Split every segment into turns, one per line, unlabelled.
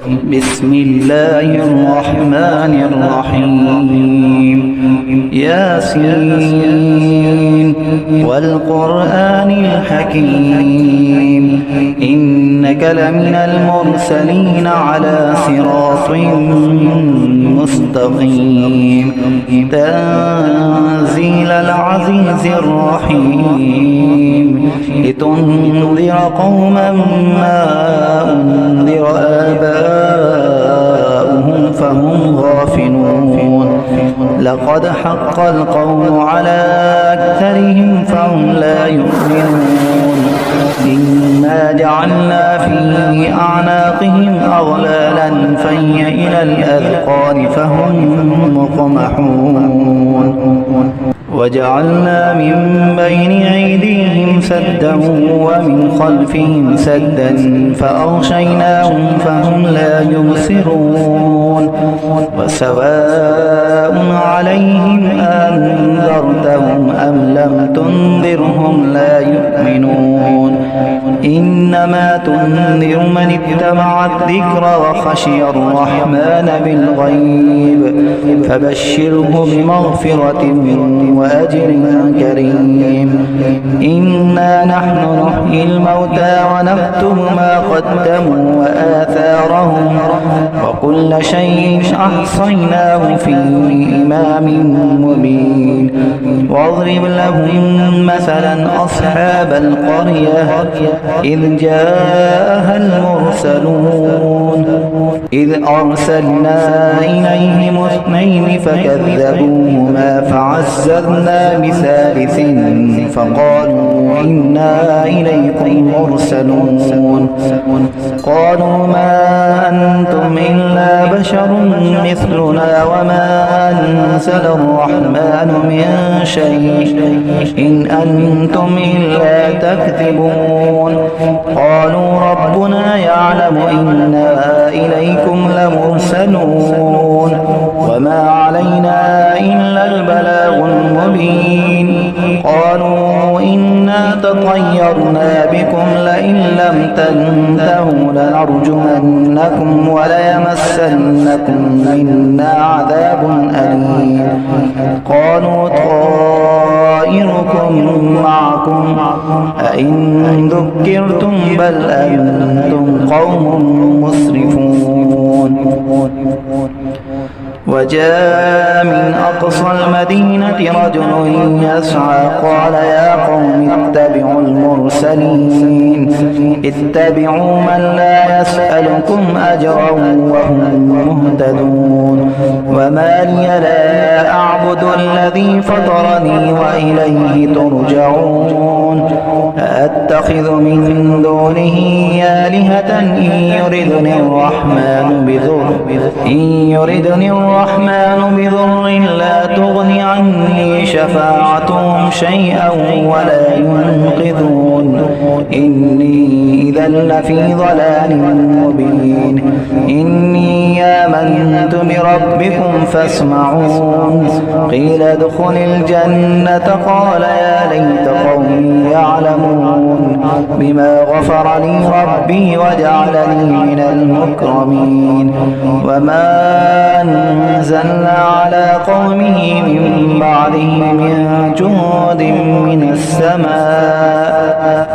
بسم الله الرحمن الرحيم ياسين والقرآن الحكيم إنك لمن المرسلين على صراط مستقيم تنزيل العزيز الرحيم لتنذر قوما ما أنذر آباؤهم فهم غافلون لقد حق القول على أكثرهم فهم لا يؤمنون إنا جعلنا في أعناقهم أغلالا فهي إلى الأذقان فهم مقمحون وجعلنا من بين أيديهم سدا ومن خلفهم سدا فأغشيناهم فهم لا يبصرون وسواء عليهم أنذرتهم أم لم تنذرهم لا يؤمنون إنما تنذر من اتبع الذكر وخشي الرحمن بالغيب فبشره بمغفرة وأجر كريم إنا نحن نحيي الموتى ونكتب ما قدموا وآثارهم وكل شيء أحصيناه في إمام مبين واضرب لهم مثلا أصحاب القرية إذ جاءها المرسلون إذ أرسلنا إليهم اثنين فكذبوهما فعززنا بثالث فقالوا إنا إليكم مرسلون قالوا ما أنتم إلا بشر مثلنا وما أنزل الرحمن من شيء إن أنتم إلا تكذبون قالوا ربنا يعلم إنا إليكم لمرسلون وما علينا إلا البلاغ المبين قالوا إنا تطيرنا بكم لئن لم تنتهوا لنرجمنكم وليمسنكم منا عذاب أليم قالوا طائركم معكم أئن ذكرتم بل أنتم قوم مسرفون وجاء من أقصى المدينة رجل يسعى قال يا قوم اتبعوا المرسلين اتبعوا من لا يسألكم أجرا وهم مهتدون وما لي لا أعبد الذي فطرني وإليه ترجعون أتخذ من دونه آلهة إن يردني الرحمن بضر لا تغني عني شفاعتهم شيئا ولا ينقذون إني إذا لفي ضلال مبين إني آمنت بربكم فاسمعون قيل ادخل الجنة قال يا ليت قومي يعلمون بما غفر لي ربي وجعلني من المكرمين وما أنزلنا على قومه من بعده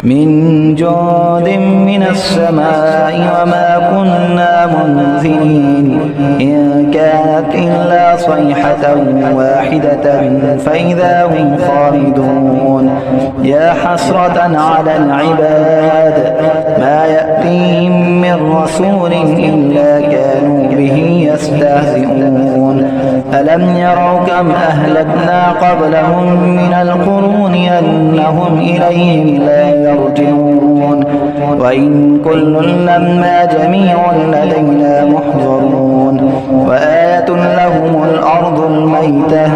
من جود من السماء وما كنا منزلين إن كانت إلا صيحة واحدة فإذا هم خالدون يا حسرة على العباد ما يأتيهم من رسول إلا كانوا به يستهزئون ألم يروا كم أهلكنا قبلهم من القرون أنهم إليهم لا يرجعون وإن كل لما جميع لدينا محضرون وآية لهم الأرض الميتة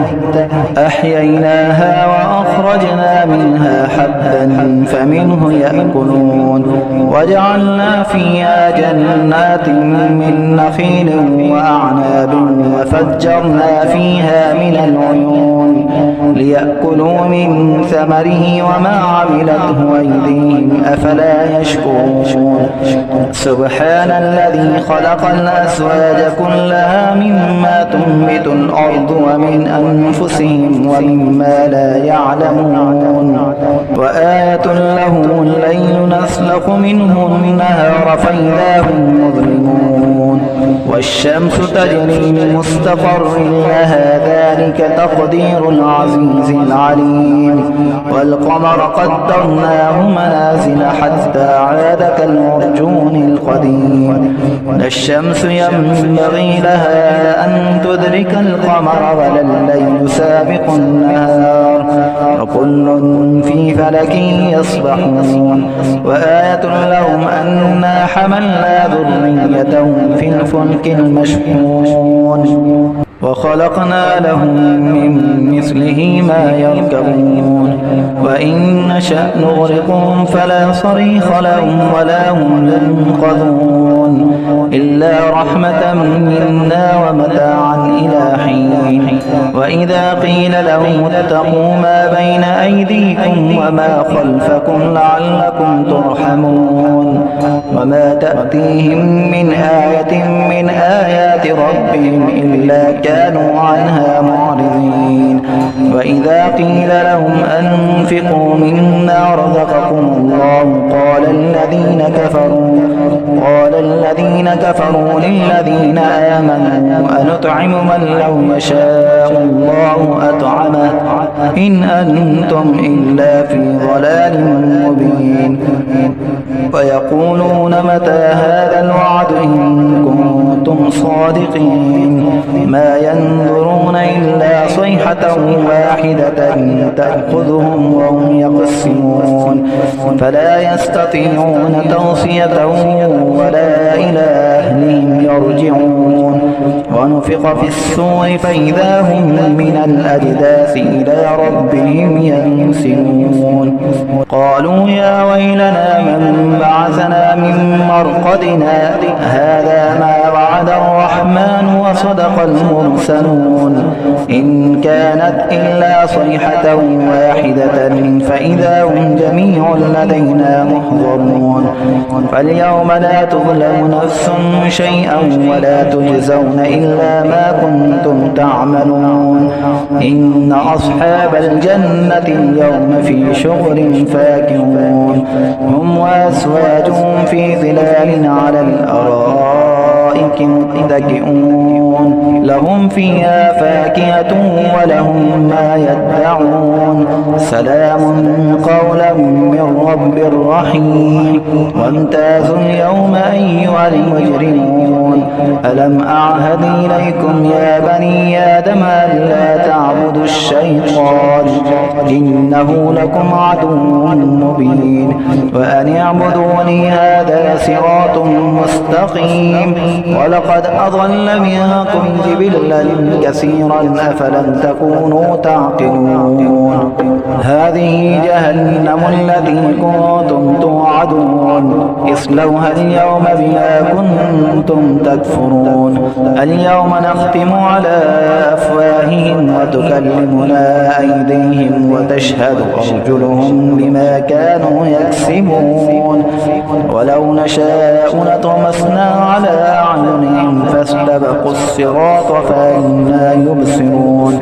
أحييناها وأخرجنا منها حبا فمنه يأكلون وجعلنا فيها جنات من نخيل وأعناب وفجرنا فيها من العيون ليأكلوا من ثمره وما عملته أيديهم أفلا يشكرون سبحان الذي خلق الأزواج كلها مما تنبت الأرض ومن أنفسهم ومما لا يعلمون وآية لهم الليل نسلخ منه النهار فإذا هم مظلمون والشمس تجري لمستقر لها ذلك تقدير العزيز العليم والقمر قدرناه منازل حتى عاد كالعرجون القديم لا الشمس ينبغي لها أن تدرك القمر ولا الليل سابق النهار وكل في فلك يسبحون وآية لهم أنا حملنا ذريتهم في الفلك المشحون وخلقنا لهم من مثله ما يركبون وإن نشأ نغرقهم فلا صريخ لهم ولا هم ينقذون إلا رحمة منا ومتاعا إلى حين وإذا قيل لهم اتقوا ما بين أيديكم وما خلفكم لعلكم ترحمون وما تأتيهم من آية من آيات ربهم إلا كانوا عنها معرضين وإذا قيل لهم أنفقوا مما رزقكم الله قال الذين كفروا للذين آمنوا أنطعم من لو يشاء الله أطعمه إن أنتم إلا في ضلال مبين ويقولون متى هذا الوعد إن كنتم صادقين ما ينظرون إلا صيحة واحدة تأخذهم وهم يقسمون فلا يستطيعون توصية ولا إلى أهلهم يرجعون ونفخ في الصور فإذا هم من الأجداث إلى ربهم ينسلون قالوا يا ويلنا من بعثنا من مرقدنا هذا ما وعد الرحمن وصدق المرسلون إن كانت إلا صيحة واحدة فإذا هم جميع لدينا محضرون فاليوم لا تظلم نفس شيئا ولا تجزون إلا ما كنتم تعملون إن أصحاب الجنة اليوم في شغل فاكهون هم وأزواجهم في ظلال على الأرائك متكئون لهم فيها فاكهة ولهم ما يدعون سلام قولا من رب رحيم وامتازوا اليوم أيها المجرمون ألم أعهد إليكم يا بني آدم ألا تعبدوا الشيطان إنه لكم عدو مبين وأن اعبدوني هذا صراط مستقيم ولقد أضل منكم جبلا كثيرا أفلم تكونوا تعقلون هذه جهنم التي كنتم توعدون اصلوها اليوم بما كنتم تكفرون اليوم نختم على أفواههم وتكلمنا أيديهم وتشهد أرجلهم بما كانوا يكسبون ولو نشاء لطمسنا على أعينهم فاستبقوا الصراط فأنا يبصرون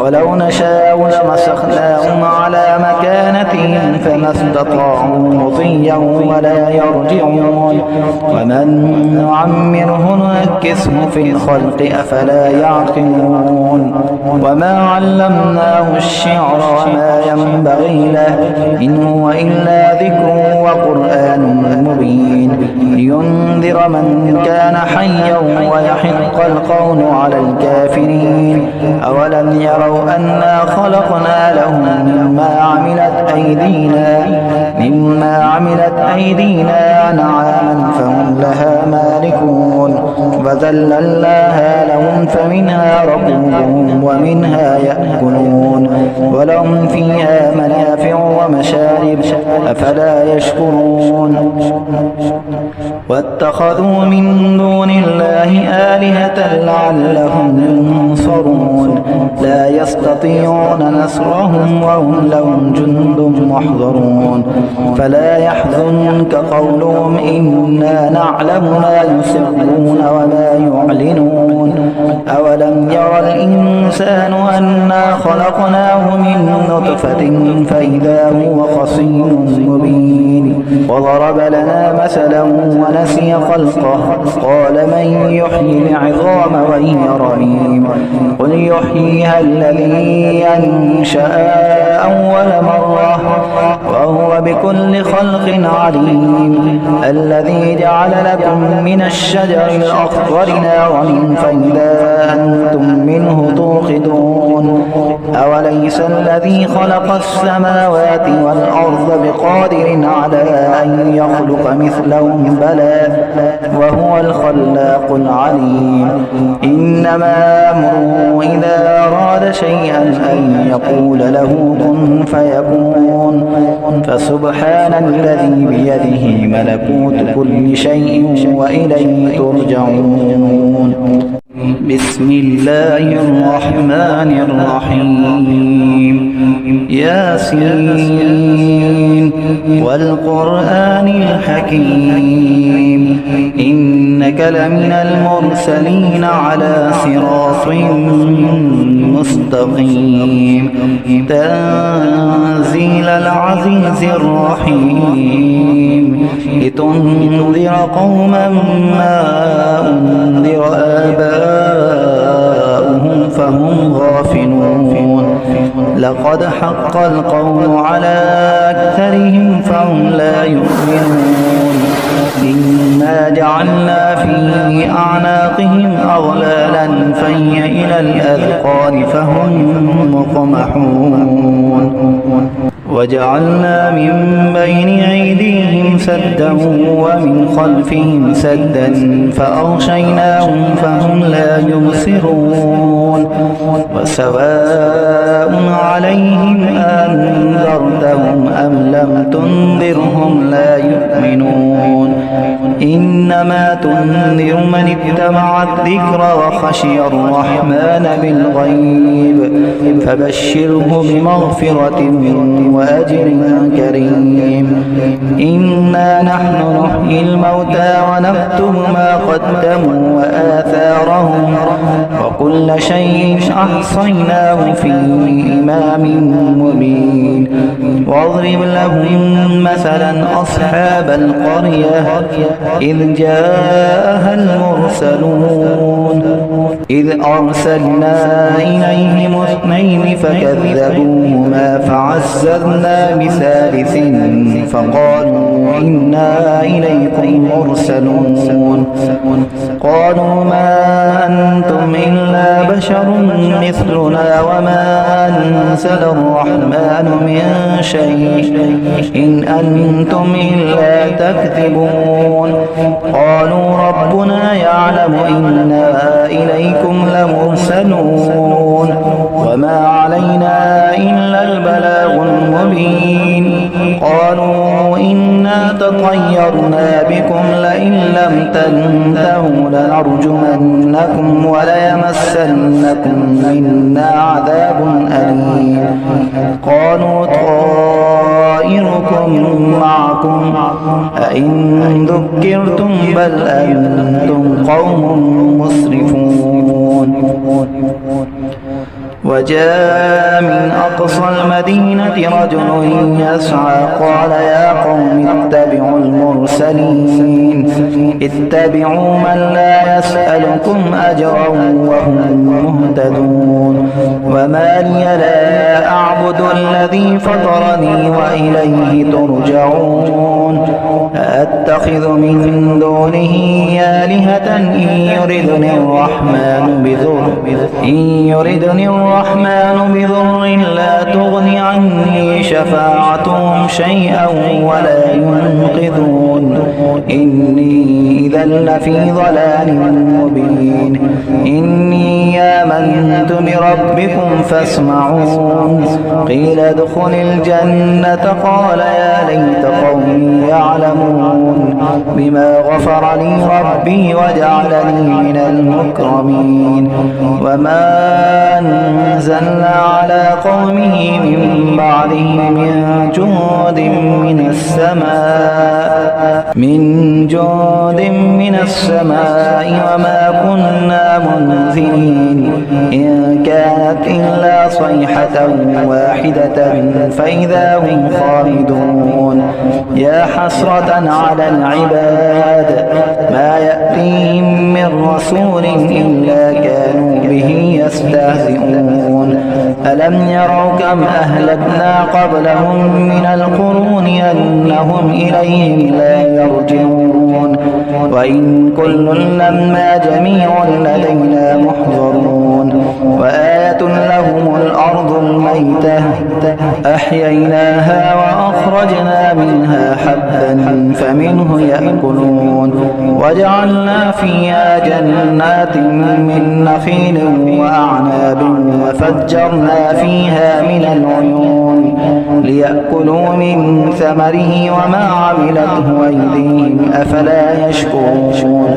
ولو نشاء لمسخناهم على مكانتهم فما استطاعوا مضيا ولا يرجعون ومن نعمره ننكسه في الخلق أفلا يعقلون وما علمناه الشعر وما ينبغي له إن هو إلا ذكر وقرآن مبين لينذر من كان حيا ويحق القول على الكافرين أولم يروا أنا خلقنا لهم مما عملت أيدينا أنعاما فهم لها مالكون وذللناها لهم فمنها ركوبهم ومنها يأكلون ولهم فيها منافع ومشارب أفلا يشكرون واتخذوا من دون الله آلهة لعلهم ينصرون لا يستطيعون نصرهم وهم لهم جند محضرون فلا يحزنك قولهم إنا نعلم ما يسرون وما يعلنون أولم ير الإنسان أنا خلقناه من نطفة فإذا هو خصيم مبين وضرب لنا مثلا ونسي خلقه قال من يحيي العظام وهي رميم قل يحييها الذي أنشأها أول مرة وهو بكل خلق عليم الذي جعل لكم من الشجر الأخضر نارا فإذا أنتم منه توقدون أوليس الذي خلق السماوات والأرض بقادر على أن يخلق مثلهم بلى وهو الخلاق العليم إنما أمره إذا أراد شيئا أن يقول له كن فيكون فسبحان الذي بيده ملكوت كل شيء وإليه ترجعون بسم الله الرحمن الرحيم ياسين والقرآن الحكيم إنك لمن المرسلين على صراط مستقيم تنزيل العزيز الرحيم لتنذر قوما ما أنذر آباؤهم فهم غافلون لقد حق القول على أكثرهم فهم لا يؤمنون إنا جعلنا في أعناقهم أغلالا فهي إلى الأذقان فهم مقمحون وجعلنا من بين أيديهم سدا ومن خلفهم سدا فأغشيناهم فهم لا يبصرون وسواء عليهم أنذرتهم أم لم تنذرهم لا يؤمنون إنما تنذر من اتبع الذكر وخشي الرحمن بالغيب فبشره بمغفرة وأجر كريم إنا نحن نحيي الموتى ونكتب ما قدموا وآثارهم وكل شيء أحصيناه في إمام مبين واضرب لهم مثلا أصحاب القرية إذ جاءها المرسلون إذ أرسلنا إليهم اثنين فكذبوهما فعززنا بثالث فقالوا إنا إليكم مرسلون قالوا ما أنتم إلا بشر مثلنا وما أنزل الرحمن من شيء إن أنتم إلا تكذبون قالوا ربنا يعلم إنا إليكم لمرسلون وما علينا إلا البلاغ المبين قالوا إنا تطيرنا بكم لئن لم تنتهوا لنرجمنكم وليمسنكم منا عذاب أليم قالوا طائركم معكم أئن ذكرتم بل أنتم قوم مسرفون وجاء من أقصى المدينة رجل يسعى قال يا قوم اتبعوا المرسلين اتبعوا من لا يسألكم أجرا وهم مهتدون وما لي لا أعبد الذي فطرني وإليه ترجعون أتخذ من دونه آلهة إن يردني الرحمن بضر لا تغني عني شفاعتهم شيئا ولا ينقذون إني إذا لفي ضلال مبين إني آمنت كلام ربكم فاسمعون قيل ادخل الجنة قال يا ليت قومي يعلمون بما غفر لي ربي وجعلني من المكرمين وما أنزلنا على قومه من بعده من جند من السماء وما كنا منزلين إن كانت إلا صيحة واحدة فإذا هم خامدون يا حسرة على العباد ما يأتيهم من رسول إلا كانوا به يستهزئون ألم يروا كم أهلكنا قبلهم من القرون أنهم إليهم لا يرجعون وإن كل لما جميع لدينا محضرون وآية لهم الأرض الميتة أحييناها وأخرجنا منها حبا فمنه يأكلون وجعلنا فيها جنات من نخيل وأعناب وفجرنا فيها من العيون ليأكلوا من ثمره وما عملته أيديهم أفلا يشكرون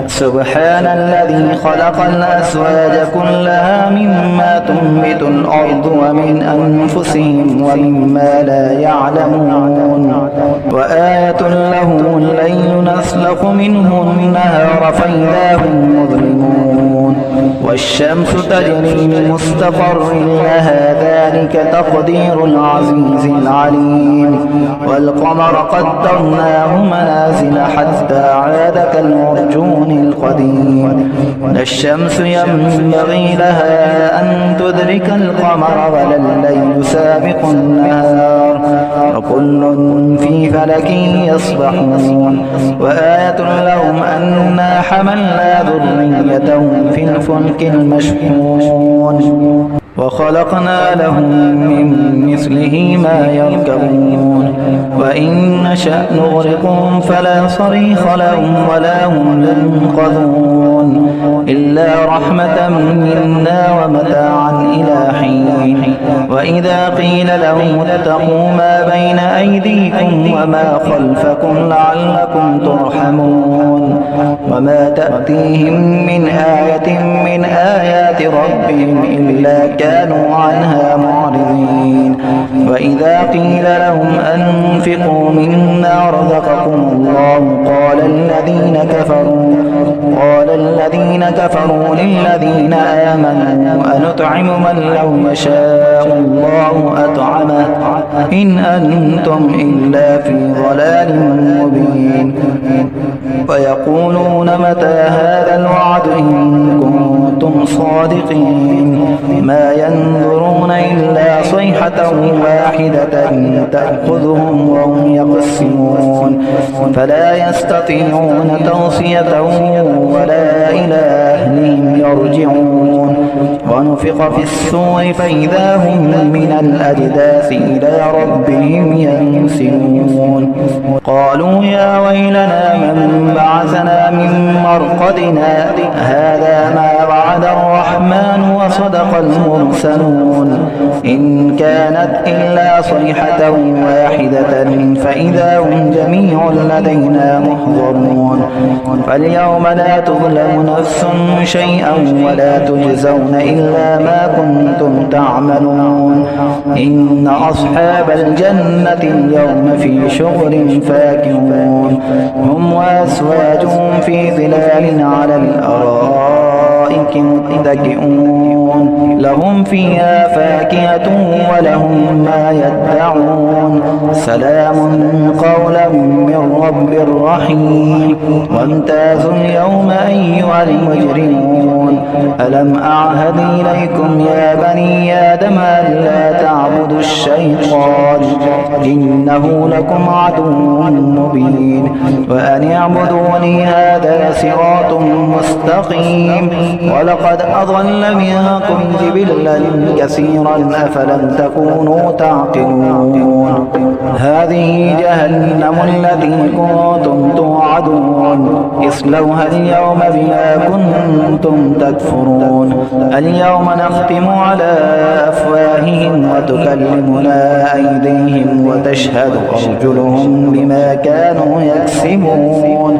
سبحان الذي خلق الأزواج كلها مما تنبت الأرض ومن أنفسهم ومما لا يعلمون وآية لهم الليل نسلخ منه النهار فإذا هم مظلمون والشمس تجري لمستقر لها ذلك تقدير العزيز العليم والقمر قدرناه منازل حتى عاد كالعرجون القديم لا الشمس ينبغي لها أن تدرك القمر ولا الليل سابق النهار وكل في فلك يسبحون وآية لهم أنا حملنا ذريتهم في الفلك المشحون وخلقنا لهم من مثله ما يركبون وإن نشأ نغرقهم فلا صريخ لهم ولا هم ينقذون إلا رحمة منا ومتاعا إلى حين وإذا قيل لهم اتقوا ما بين أيديكم وما خلفكم لعلكم ترحمون وما تأتيهم من آية من آيات ربهم إلا كانوا عنها معرضين وإذا قيل لهم أنفقوا مما رزقكم الله قال الذين كفروا للذين آمنوا أنطعم من لو يشاء الله أطعمه إن أنتم إلا في ضلال مبين ويقولون متى هذا الوعد إن كنتم صادقين ما ينظرون إلا صيحة واحدة تأخذهم وهم يقسمون فلا يستطيعون توصية ولا إلى أهلهم يرجعون ونفخ في الصور فإذا هم من الأجداث إلى ربهم ينسلون قالوا يا ويلنا من بعثنا من مرقدنا هذا ما وعد الرحمن وصدق المرسلون إن كانت إلا صيحة واحدة فإذا هم جميع لدينا محضرون فاليوم لا تظلم نفس شيئا ولا تجزون إلا ما كنتم تعملون إن أصحاب الجنة اليوم في شغل فاكهون هم وأزواجهم في ظلال على الأرائك متكئون لهم فيها فاكهة ولهم ما يدعون سلام قولا من رب رحيم وامتازوا اليوم أيها المجرمون ألم أعهد إليكم يا بني آدم ألا تعبدوا الشيطان إنه لكم عدو مبين وأن اعبدوني هذا صراط مستقيم ولقد أضل منكم إبلا كثيرا أفلم تكونوا تعقلون هذه جهنم التي كنتم توعدون اصلوها اليوم بما كنتم تكفرون اليوم نختم على أفواههم وتكلمنا أيديهم وتشهد أرجلهم بما كانوا يكسبون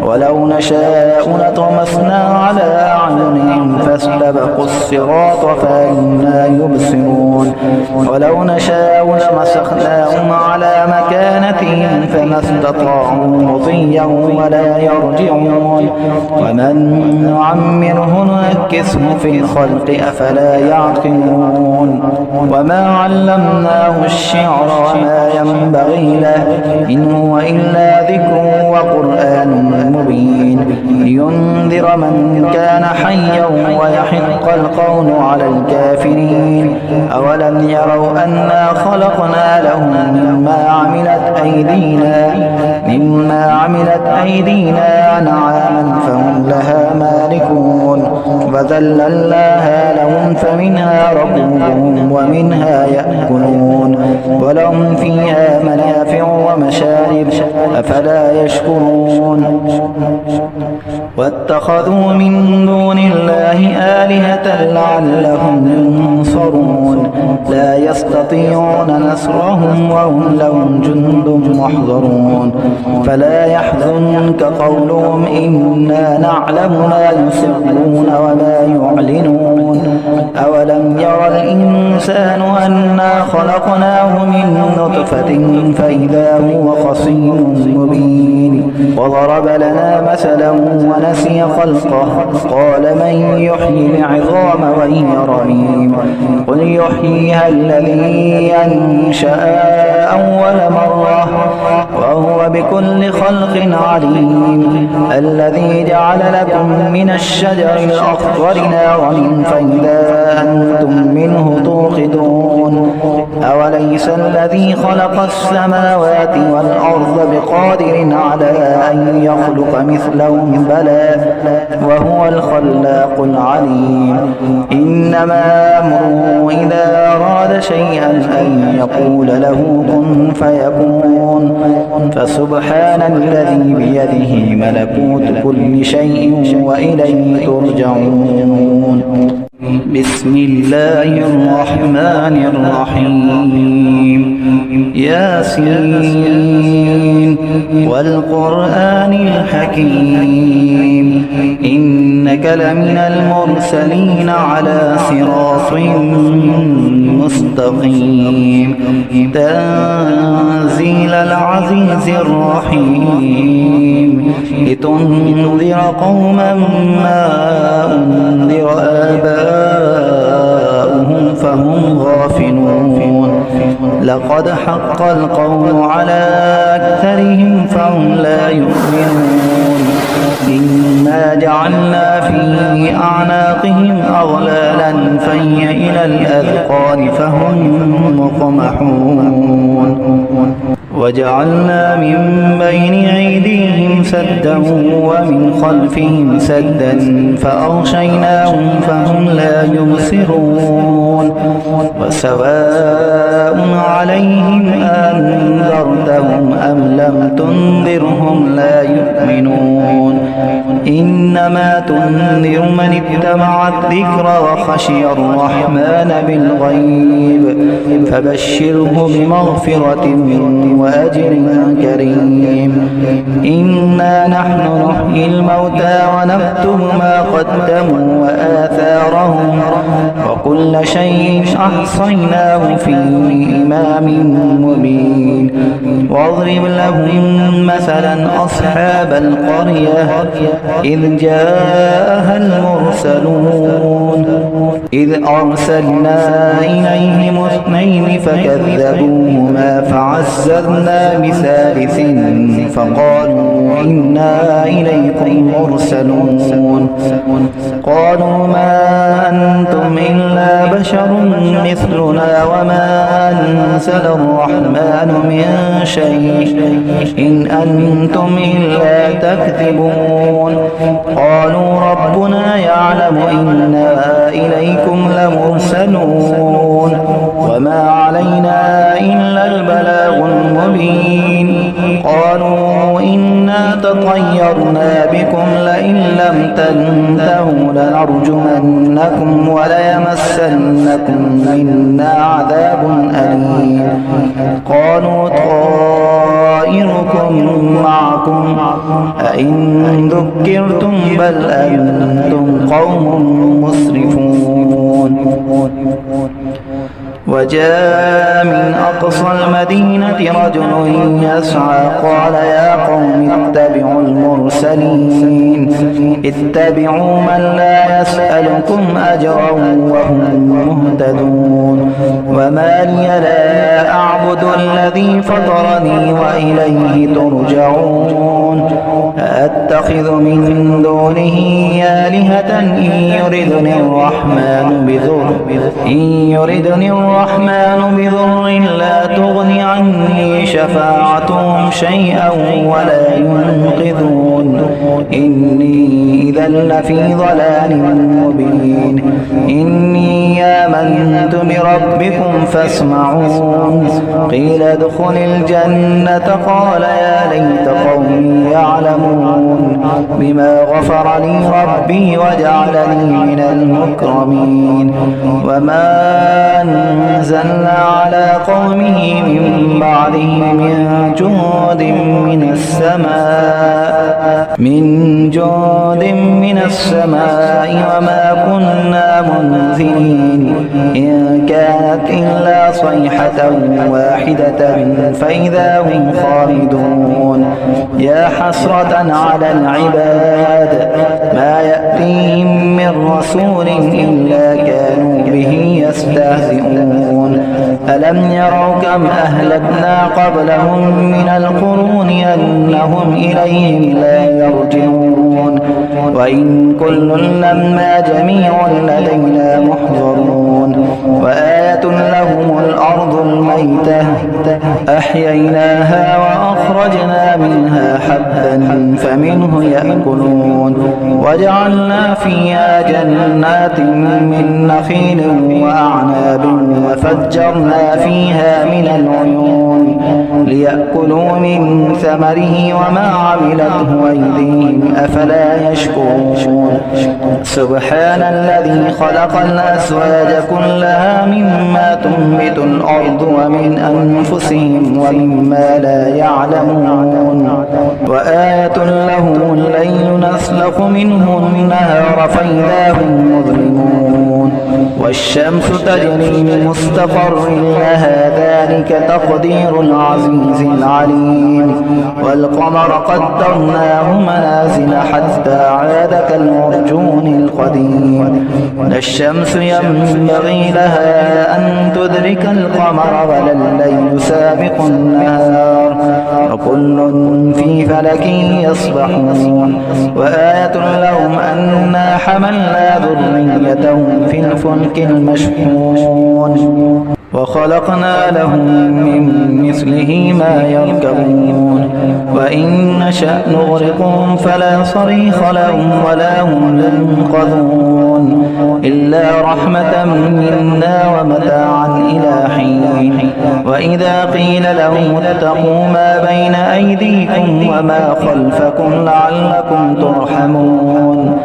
ولو نشاء لطمسنا على أعينهم فاستبقوا الصراط فأنى يبصرون ولو نشاء لمسخناهم على مكانتهم فما استطاعوا مضيا ولا يرجعون ومن نعمره ننكسه في الخلق أفلا يعقلون وما علمناه الشعر وما ينبغي له إن هو إلا ذكر وقرآن مبين لينذر من كان حيا ويحق القول على الكافرين أولم يروا أنا خلقنا لهم مما عملت أيدينا أنعاما فهم لها مالكون وذللناها لهم فمنها ركوبهم ومنها يأكلون ولهم فيها منافع ومشارب أفلا يشكرون واتخذوا من دون الله آلهة لعلهم ينصرون لا يستطيعون نصرهم وهم لهم جند محضرون فلا يحزنك قولهم إنا نعلم ما يسرون وما يعلنون أولم ير الإنسان أنا خلقناه من نطفة فإذا هو خصيم مبين وضرب لنا مثلا ونسي خلقه قال من يحيي العظام وهي رميم قل يحييها الذي أنشأها أول مرة وهو بكل خلق عليم الذي جعل لكم من الشجر الأخضر نارا فإذا أنتم منه توقدون أوليس الذي خلق السماوات والأرض بقادر على أن يخلق مثلهم بلى وهو الخلاق العليم إنما أمره إذا أراد شيئا أن يقول له كن فيكون فسبحان الذي بيده ملكوت كل شيء وإليه ترجعون بسم الله الرحمن الرحيم ياسين والقرآن الحكيم إنك لمن المرسلين على صراط مستقيم تنزيل العزيز الرحيم لتنذر قوما ما أنذر آباؤهم فهم غافلون لقد حق القول على أكثرهم فهم لا يؤمنون إنا جعلنا في أعناقهم أغلالا فهي إلى الأذقان فهم مقمحون وجعلنا من بين أيديهم سدا ومن خلفهم سدا فأغشيناهم فهم لا يبصرون وسواء عليهم أنذرتهم أم لم تنذرهم لا يؤمنون إنما تنذر من اتبع الذكر وخشي الرحمن بالغيب فبشره بمغفرة وأجر كريم إنا نحن نحيي الموتى ونكتب ما قدموا وآثارهم وكل شيء أحصيناه في إمام مبين واضرب لهم مثلا أصحاب القرية إذ جاءها المرسلون إذ أرسلنا إليهم اثنين فكذبوهما فعززنا بثالث فقالوا إنا إليكم مرسلون قالوا ما أنتم إلا بشر مثلنا وما أنزل الرحمن من شيء إن أنتم إلا تكذبون قالوا ربنا يعلم إنا إليكم لمرسلون وما علينا إلا البلاغ المبين قالوا إنا تطيرنا بكم لئن لم تنتهوا لنرجمنكم وليمسنكم منا عذاب أليم قالوا طائركم معكم أئن ذكرتم بل أنتم قوم مسرفون وجاء من أقصى المدينة رجل يسعى قال يا قوم اتبعوا المرسلين اتبعوا من لا يسألكم أجرا وهم مهتدون وما لي لا أعبد الذي فطرني وإليه ترجعون أتخذ من دونه آلهة إن يردني الرحمن بضر لا تغن عني شفاعتهم شيئا ولا ينقذون إني إذا لفي ضلال مبين إني آمنت بربكم فاسمعون قيل ادخل الجنة قال يا ليت قومي يعلمون بما غفر لي ربي وجعلني من المكرمين وما أنزلنا على قومه من بعده من جند من السماء وما كنا منزلين إن كانت إلا صيحة واحدة فإذا هم خالدون يا حسرة على العباد ما يأتيهم من رسول إلا كانوا به يستهزئون ألم يروا كم أهلكنا قبلهم من القرون أنهم إليهم لا يرجعون وإن كل لما جميع لدينا محضرون وآية لهم الأرض الميتة أحييناها وأخرجنا منها حبا فمنه يأكلون وجعلنا فيها جنات من نخيل وأعناب وفجرنا فيها من العيون ليأكلوا من ثمره وما عملته أيديهم أفلا يشكرون سبحان الذي خلق الأزواج كلها مما تنبت الأرض ومن أنفسهم ومما لا يعلمون وآية لهم الليل نسلخ منه النهار فإذا هم مظلمون والشمس تجري لمستقر لها ذلك تقدير العزيز العليم والقمر قدرناه منازل حتى عاد كالعرجون القديم لا الشمس ينبغي لها أن تدرك القمر ولا الليل سابق النهار وكل في فلك يسبحون وآية لهم أنا حملنا ذريتهم في الفلك المشحون وخلقنا لهم من مثله ما يركبون وإن نشأ نغرقهم فلا صريخ لهم ولا هم ينقذون إلا رحمة منا ومتاعا إلى حين وإذا قيل لهم اتقوا ما بين أيديكم وما خلفكم لعلكم ترحمون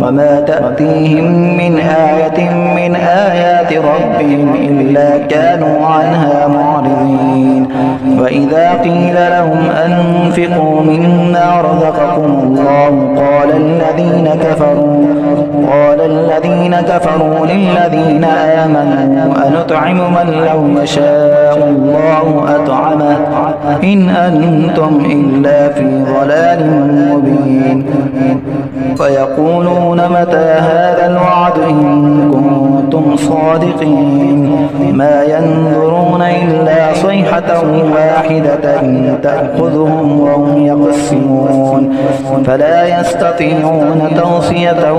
وما تأتيهم من آية من آيات ربهم إلا كانوا عنها معرضين وإذا قيل لهم أنفقوا مما رزقكم الله قال الذين كفروا للذين آمنوا أنطعم من لو يشاء الله أطعمه إن أنتم إلا في ضلال مبين فيقولون متى هذا الوعد إن كنتم صادقين ما ينظرون إلا صيحة واحدة تأخذهم وهم يقسمون فلا يستطيعون توصية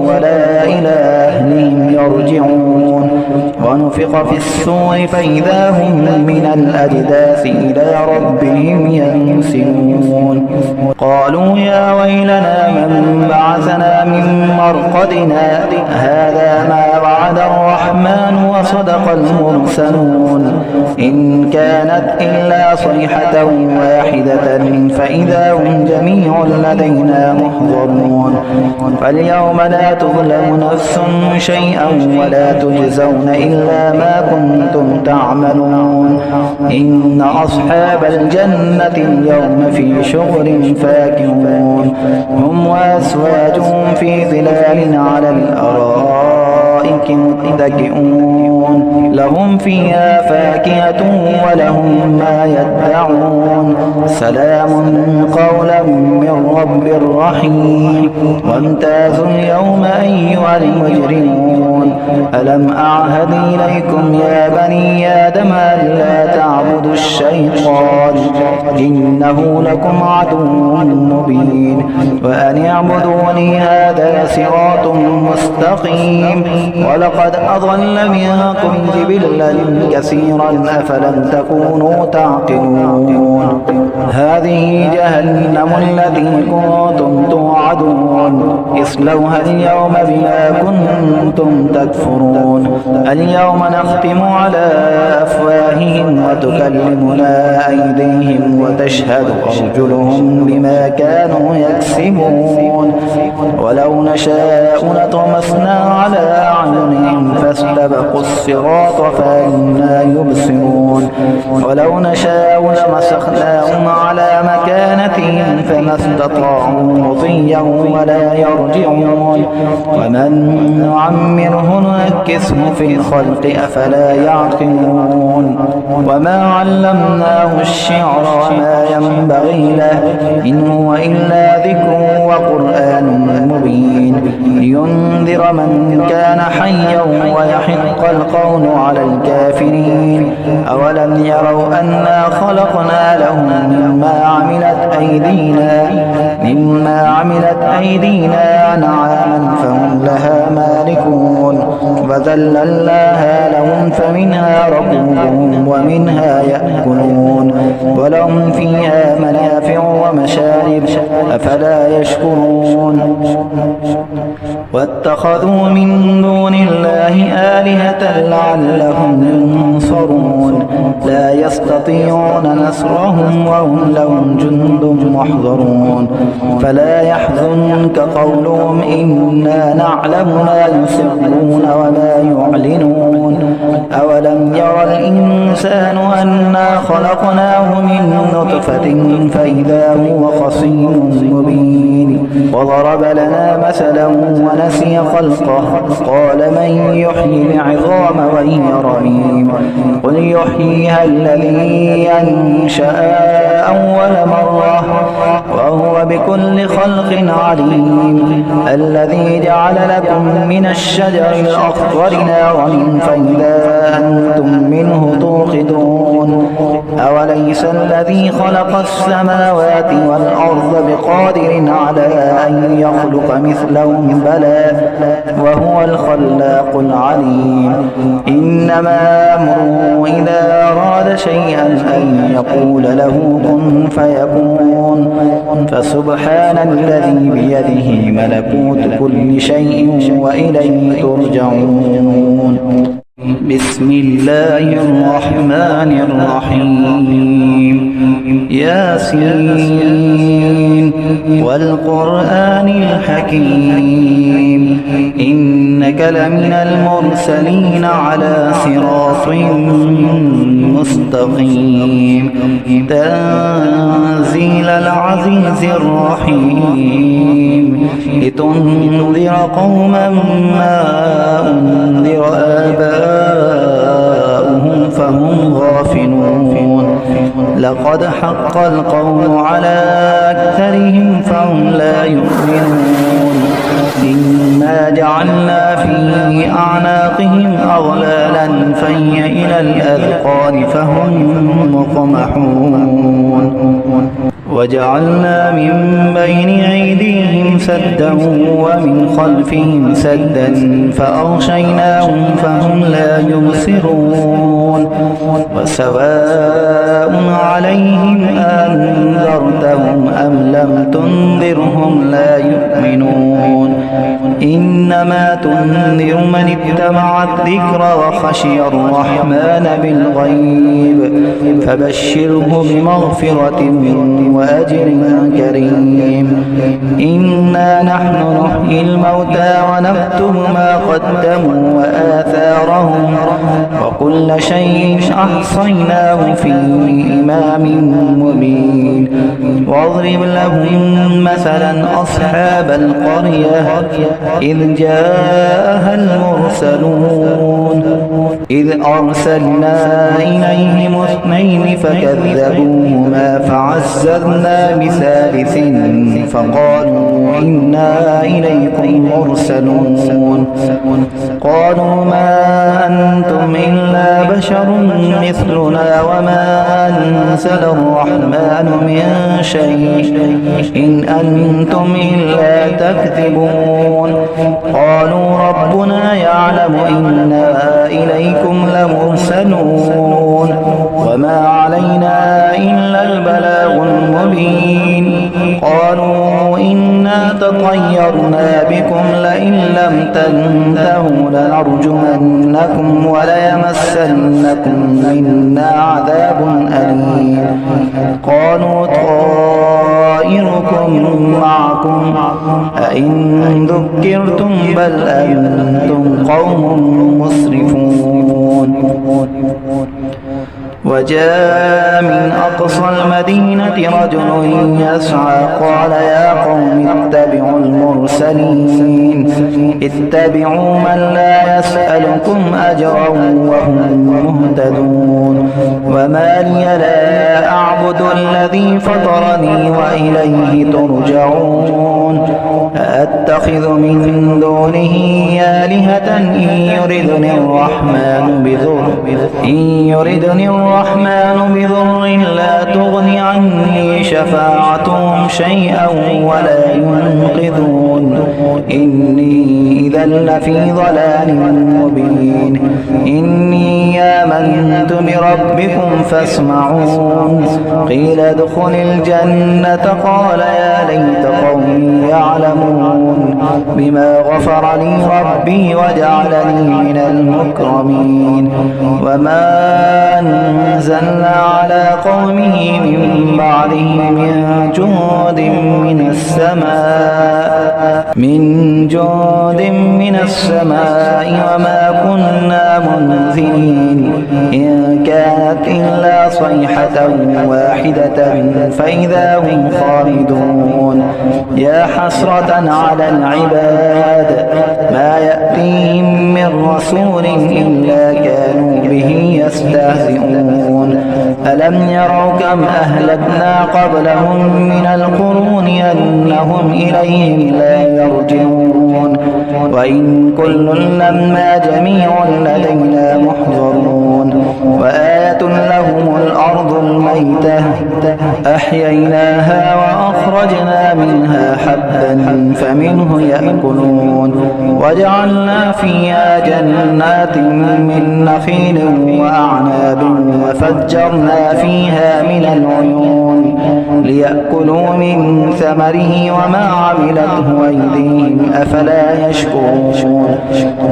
ولا إلى أهلهم يرجعون ونفخ في الصور فإذا هم من الأجداث إلى ربهم ينسلون قالوا يا ويلنا من بعثنا من مرقدنا هذا ما وعد الرحمن وصدق المرسلون إن كانت إلا صيحة واحدة فإذا هم جميع لدينا محضرون فاليوم لا تظلم نفس شيئا ولا تجزون إلا ما كنتم تعملون إن أصحاب الجنة اليوم في شغل فاكهون هم وأزواجهم في ظلال على الأرائك متكئون لهم فيها فاكهة ولهم ما يدعون سلام قولا من رب رحيم وامتازوا اليوم أيها المجرمون ألم أعهد إليكم يا بني آدم ألا تعبدوا الشيطان إنه لكم عدو مبين وأن اعبدوني هذا صراط مستقيم ولقد أضل منكم جبلا كثيرا أفلم تكونوا تعقلون هذه جهنم التي كنتم توعدون اصلوها اليوم بما كنتم تكفرون اليوم نختم على أفواههم وتكلمنا أيديهم وتشهد أرجلهم بما كانوا يكسبون ولو نشاء لطمسنا على أعينهم فاستبقوا الصراط فأنى يبصرون ولو نشاء لمسخناهم على مكانتهم فما استطاعوا مضيا ولا يرجعون ومن نعمره ننكسه في الخلق أفلا يعقلون وما علمناه الشعر وما ينبغي له إن هو إلا ذكر وقرآن مبين لينذر من كان حيا ويحق القول على الكافرين أولم يروا أنا خلقنا لهم مما عملت أيدينا أنعاما فهم لها مالكون وذللناها لهم فمنها ركوبهم ومنها يأكلون ولهم فيها منافع ومشارب أفلا يشكرون واتخذوا من دون الله آلهة لعلهم ينصرون لا يستطيعون نصرهم وهم لهم جند محضرون فلا يحزنك قولهم إنا نعلم ما يسرون وما يعلنون أولم ير الإنسان أنا خلقناه من نطفة فإذا هو خصيم مبين وضرب لنا مثلا ونسي خلقه قال من يحيي العظام وهي رميم قل يحييها الذي أنشأها أول مرة وهو بكل خلق عليم الذي جعل لكم من الشجر الأخضر نارا فإذا أنتم منه توقدون أوليس الذي خلق السماوات والأرض بقادر على أن يخلق مثلهم بلى وهو الخلاق العليم إنما أمره إذا أراد شيئا أن يقول له كن فيكون فسبحان الذي بيده ملكوت كل شيء وإليه ترجعون بسم الله الرحمن الرحيم ياسين والقرآن الحكيم إنك لمن المرسلين على صراط مستقيم تنزيل العزيز الرحيم لتنذر قوما ما أنذر آباؤهم فهم غافلون لقد حق القول على أكثرهم فهم لا يؤمنون إنا جعلنا في أعناقهم أغلالا فهي إلى الأذقان فهم مقمحون وجعلنا من بين أيديهم سدا ومن خلفهم سدا فأغشيناهم فهم لا يبصرون وسواء عليهم أنذرتهم أم لم تنذرهم لا يؤمنون إنما تنذر من اتبع الذكر وخشي الرحمن بالغيب فبشره بمغفرة وأجر كريم إنا نحن نحيي الموتى ونكتب ما قدموا وآثارهم وكل شيء أحصيناه في إمام مبين واضرب لهم مثلا أصحاب القرية إذ جاءها المرسلون إذ أرسلنا إليهم اثنين فكذبوهما فعززنا بثالث فقالوا إنا إليكم مرسلون قالوا ما أنتم إلا بشر مثلنا وما أنزل الرحمن من شيء إن أنتم إلا تكذبون قالوا ربنا يعلم إنا إليكم لمرسلون وما علينا إلا البلاغ المبين قالوا إنا تطيرنا بكم لئن لم تنتهوا لنرجمنكم وليمسنكم منا عذاب أليم قالوا طائركم معكم أئن ذكرتم بل أنتم قوم مسرفون وجاء من أقصى المدينة رجل يسعى قال يا قوم اتبعوا المرسلين اتبعوا من لا يسألكم أجرا وهم مهتدون وما لي لا أعبد الذي فطرني وإليه ترجعون أتخذ من دونه آلهة إن يردني الرحمن بضر لا تغني عني شفاعتهم شيئا ولا ينقذون إني إذا لفي ضلال مبين إني آمنت بربكم فاسمعون قيل ادخل الجنة قال يا ليت قومي يعلمون بما غفر لي ربي وجعلني من المكرمين وما أنزلنا على قومه من بعده من جند من السماء وما كنا منزلين إن كانت إلا صيحة واحدة فإذا هم خالدون يا حسرة على العباد ما يأتيهم من رسول إلا كانوا به يستهزئون ألم يروا كم أهلكنا قبلهم من القرون أنهم إليهم لا يرجعون وإن كل لما جميع لدينا محضرون وآية لهم الأرض الميتة أحييناها وأخرجنا منها حبا فمنه يأكلون وجعلنا فيها جنات من نخيل وأعناب وفجرنا فيها من العيون ليأكلوا من ثمره وما عملته أيديهم أفلا يشكرون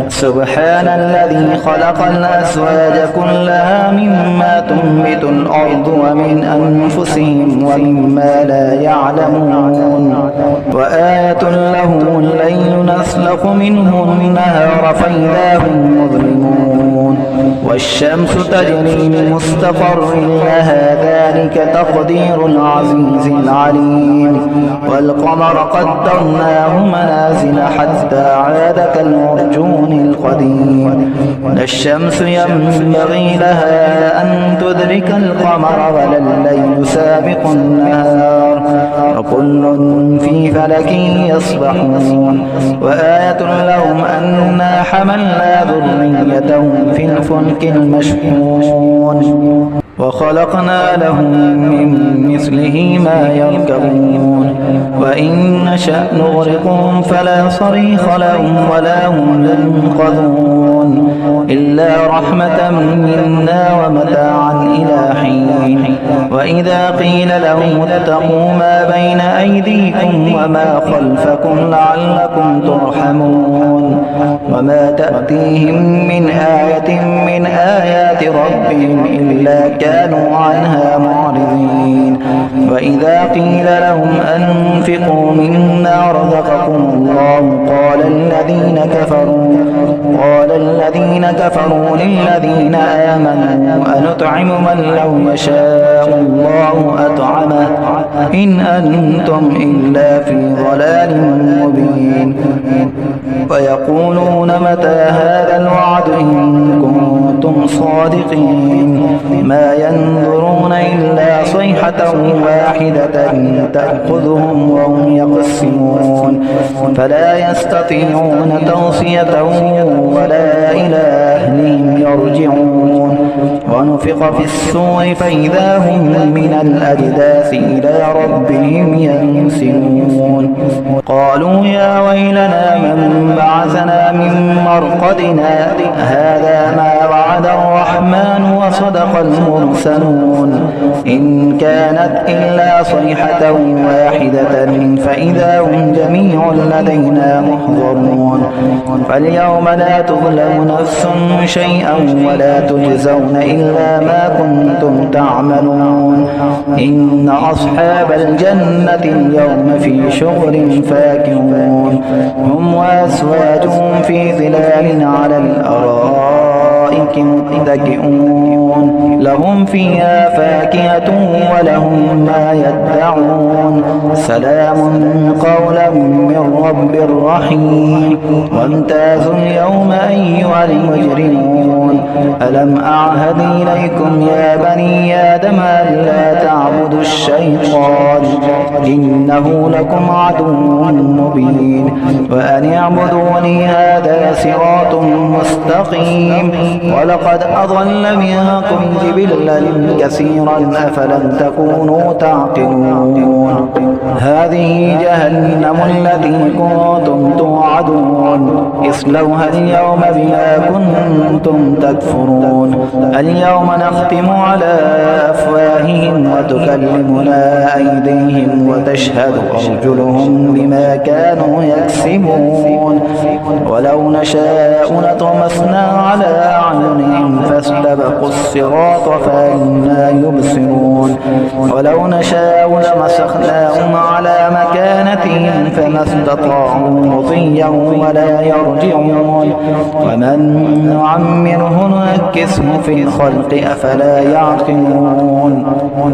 سبحان الذي خلق الأزواج كلها مما تنبت الأرض ومن أنفسهم ومما لا يعلمون وآية لهم الليل نسلخ منه النهار فإذا هم مظلمون والشمس تجري لمستقر لها ذلك تقدير العزيز العليم والقمر قدرناه منازل حتى عاد كالعرجون القديم لا الشمس ينبغي لها أن تدرك القمر ولا الليل سابق النهار وكل في فلك يسبحون وآية لهم أنا حملنا ذريتهم في الفلك المشحون وخلقنا لهم من مثله ما يركبون وإن نشأ نغرقهم فلا صريخ لهم ولا هم ينقذون إلا رحمة منا ومتاعا إلى حين وإذا قيل لهم اتقوا ما بين أيديكم وما خلفكم لعلكم ترحمون وما تأتيهم من آية من آيات ربهم إلا كانوا عنها معرضين وإذا قيل لهم أنفقوا مما رزقكم الله قال الذين كفروا للذين آمنوا أنطعم من لو يشاء الله أطعمه إن أنتم إلا في ضلال مبين ويقولون متى هذا الوعد إن كنتم صادقين ما ينظرون إلا صيحة واحدة تأخذهم وهم يقسمون فلا يستطيعون توصية ولا إلى أهلهم يرجعون ونفخ في الصور فإذا هم من الأجداث إلى ربهم ينسلون قالوا يا ويلنا من بعثنا من مرقدنا هذا ما وعد الرحمن وصدق المرسلون إن كانت إلا صيحة واحدة فإذا هم جميع لدينا محضرون فاليوم لا تظلم نفس شيئا ولا تجزون إلا ما كنتم تعملون إن أصحاب الجنة اليوم في شغل فاكهون هم وأزواجهم في ظلال على الأرائك متكئون لهم فيها فاكهة ولهم ما يدعون سلام قولا من رب رحيم وامتازوا اليوم أيها المجرمون ألم أعهد إليكم يا بني آدم ألا تعبدوا الشيطان إنه لكم عدو مبين وأن اعبدوني هذا صراط مستقيم ولقد أضل منكم جبلا كثيرا أفلم تكونوا تعقلون هذه جهنم التي كنتم توعدون اصلوها اليوم بما كنتم تكفرون اليوم نختم على أفواههم وتكلمنا أيديهم وتشهد أرجلهم بما كانوا يكسبون ولو نشاء لطمسنا على أعينهم فاستبقوا الصراط فأنا يبصرون ولو نشاء لمسخناهم على مكانتهم فما استطاعوا مضيا ولا يرجعون ومن نعمره ننكسه في الخلق أفلا يعقلون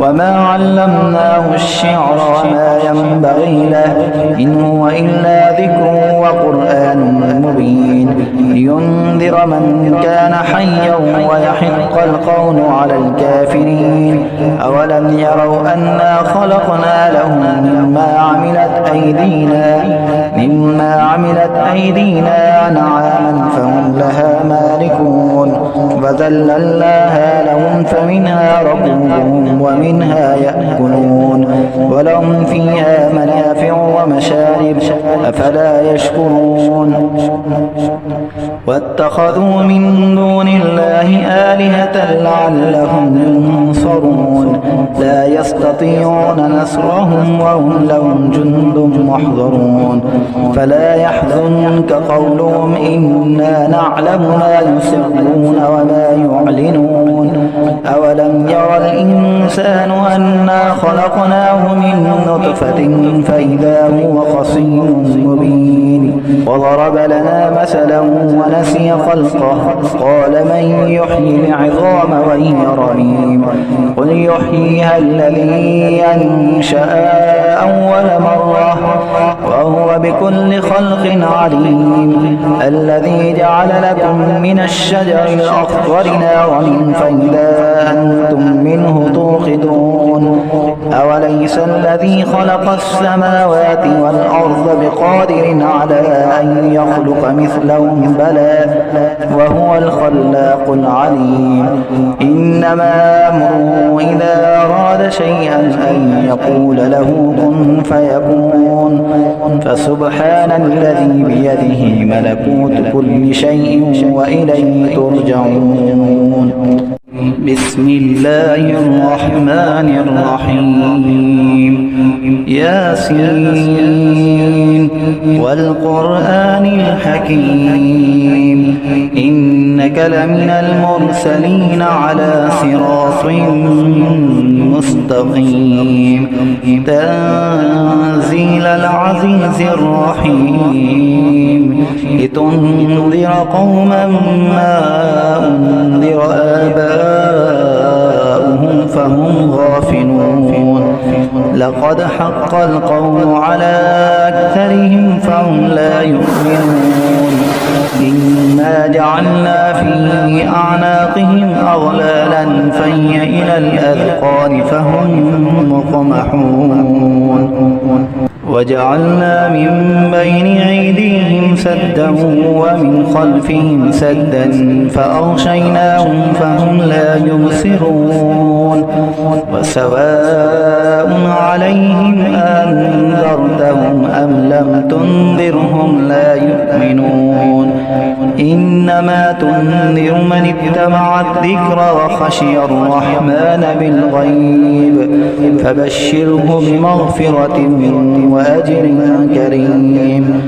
وما علمناه الشعر وما ينبغي له إن هو إلا ذكر وقرآن مبين لينذر من كان حيا ويحق القول على الكافرين أولم يروا أنا خلقنا لهم مما عملت أيدينا أنعاما فهم لها مالكون وذللناها لهم فمنها ركوبهم ومنها يأكلون ولهم فيها منافع ومشارب أفلا يشكرون واتخذوا من دون الله آلهة لعلهم ينصرون لا يستطيعون نصرهم وهم لهم جند محضرون فلا يحزنك قولهم إنا نعلم ما يسرون وما يعلنون أولم ير الإنسان أنا خلقناه من نطفة فإذا هو خصيم مبين وضرب لنا مثلا ونسي خلقه قال من يحيي العظام وهي رميم قل يحييها الذي أنشأها أول مرة وهو بكل خلق عليم الذي جعل لكم من الشجر الأخضر نارا فإذا فما أنتم منه توقدون أوليس الذي خلق السماوات والأرض بقادر على أن يخلق مثلهم بلى وهو الخلاق العليم إنما أمره إذا أراد شيئا أن يقول له كن فيكون فسبحان الذي بيده ملكوت كل شيء وإليه ترجعون بسم الله الرحمن الرحيم ياسين والقرآن الحكيم إنك لمن المرسلين على صراط مستقيم تنزيل العزيز الرحيم لتنذر قوما ما أنذر آباؤهم فهم غافلون لقد حق القول على أكثرهم فهم لا يؤمنون إنا جعلنا في أعناقهم أغلالا فهي إلى الأذقان فهم مقمحون وجعلنا من بين أيديهم سدا ومن خلفهم سدا فأغشيناهم فهم لا يبصرون وسواء عليهم أنذرتهم أم لم تنذرهم لا يؤمنون إنما تنذر من اتبع الذكر وخشي الرحمن بالغيب فبشره بمغفرة وأجر كريم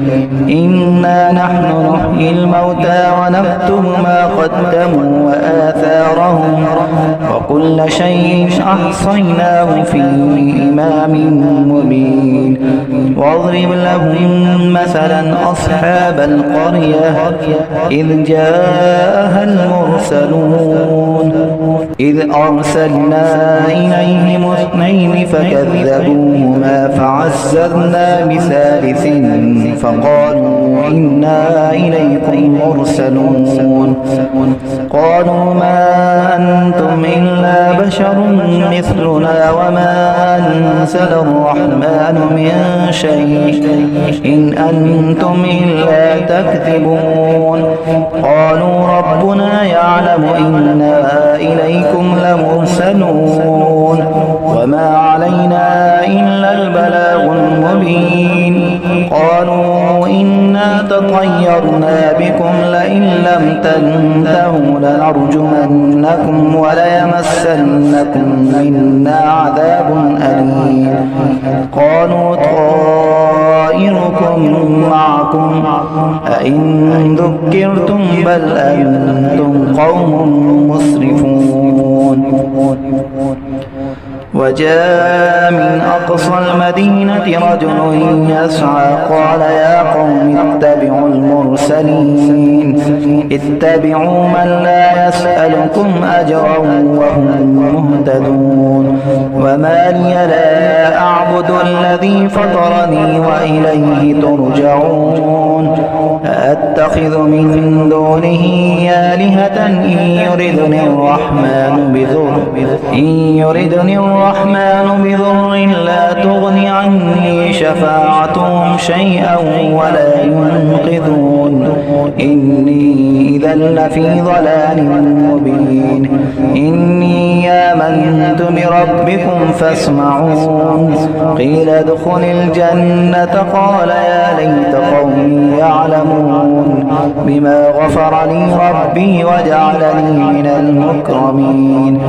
إنا نحن نحيي الموتى ونكتب ما قدموا وآثارهم وكل شيء أحصيناه في إمام مبين واضرب لهم مثلا أصحاب القرية إذ جاءها المرسلون إذ أرسلنا إليهم اثنين فكذبوهما فعززنا بثالث فقالوا إنا إليكم مرسلون قالوا ما أنتم إلا بشر مثلنا وما أنزل الرحمن من شيء إن أنتم إلا تكذبون قالوا ربنا يعلم إنا إليكم لمرسلون وما علينا إلا البلاغ المبين قالوا إنا تطيرنا بكم لئن لم تنتهوا لنرجمنكم وليمسنكم منا عذاب أليم قالوا طائركم معكم أئن ذكرتم بل أنتم قوم مسرفون وجاء من أقصى المدينة رجل يسعى قال يا قوم اتبعوا المرسلين اتبعوا من لا يسألكم أجرا وهم مهتدون وما لي لا أعبد الذي فطرني وإليه ترجعون أتخذ من دونه آلهة إن يردني الرحمن بضر لا تغن عني شفاعتهم شيئا ولا ينقذون إني إذا لفي ضلال مبين إني آمنت بربكم فاسمعون قيل ادخل الجنة قال يا ليت قومي يعلمون بما غفر لي ربي وجعلني من المكرمين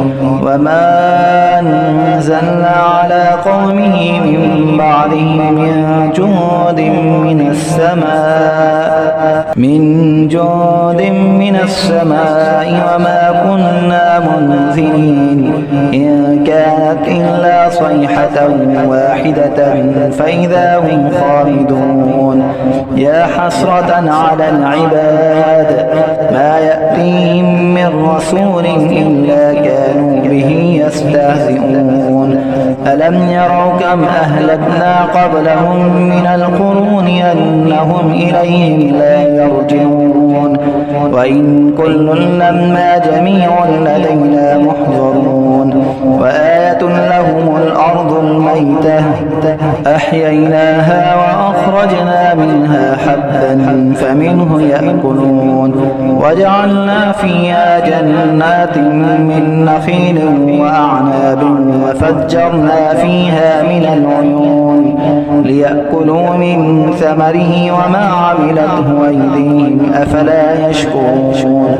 وما أنزلنا على قومه من بعده من جند من السماء وما كنا منزلين إن كانت إلا صيحة واحدة فإذا هم خالدون يا حسرة على العباد ما يأتيهم من رسول إلا كانوا به يستهزئون ألم يروا كم أهلكنا قبلهم من القرون أنهم إليهم لا يرجعون وإن كل لما جميع لدينا محضرون وآية لهم الأرض الميتة أحييناها وأخرجنا منها حبا فمنه يأكلون وجعلنا فيها جنات من نخيل وأعناب وفجرنا فيها من العيون ليأكلوا من ثمره وما عملته أيديهم أفلا يشكرون